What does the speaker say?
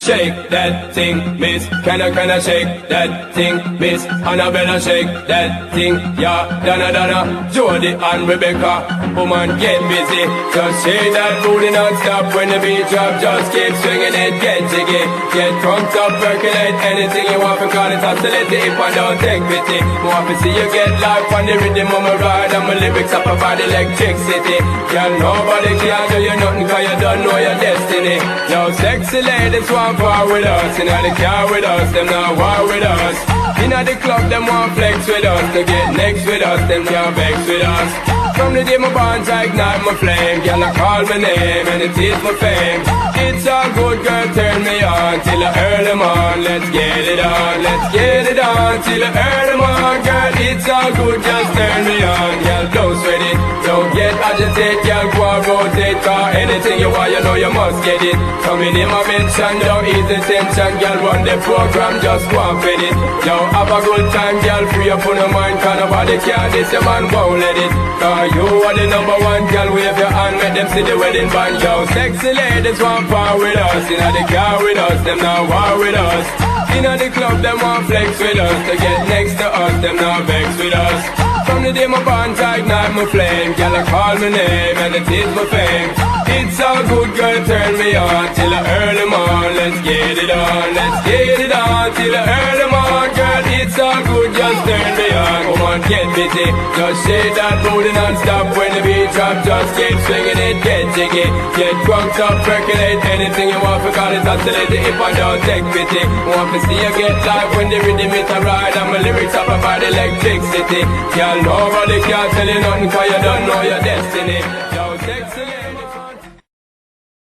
Shake that thing, miss. Can I shake that thing, miss? Annabella, shake that thing, yeah. Donna, Jody and Rebecca. Woman, get busy. Just shake that booty non-stop when the beat drop. Just keep swinging it, get jiggy. Get drunk up, percolate anything you want. Call it hostility if I don't take pity. More to see you get life on the rhythm of my ride. And my lyrics up about electricity. Girl, nobody can do you nothing cause you don't know your destiny. Yo, sexy ladies want war with us. Inna the car with us, them not war with us. Inna the club, them want flex with us. To get next with us, them can't vex with us. From the day my bonds I ignite my flame. Girl, I call my name and it is my fame. It's all good, girl, turn me on till I earn them on. Let's get it on, let's get it on till I earn them on. Girl, it's all good, just turn me on. Girl, don't sweat it, don't get agitated. Girl, go and rotate, cause anything you want, you know you must get it. Coming in my mention, don't ease the tension. Girl, run the program, just go and fit it. Yo, have a good time, girl, free up on your mind. Cause nobody can, this your man won't let it. Cause you are the number one, girl, wave your hand, make them see the wedding band. Yo, sexy ladies want power with us. Inna the car with us, them not war with us. Inna the club, them want flex with us. To get next to us, them not vex with us. From the day my bonds I ignite my flame. Girl, I call my name and it is my fame. It's all good, girl, turn me on till I earn them on. Let's get it on, let's get it on till I earn them on. Girl, it's all good, just turn me on. Come on, get busy, just shake that booty non-stop. When the beat drop, just keep swinging it, get jiggy. Get drunk up, percolate anything you want. For call it oscillating if I don't take pity. Want to see you get live when the rhythm is a ride. And my lyrics up about electricity. Girl, nobody can tell you nothing cause you don't know your destiny. Yo, sexy.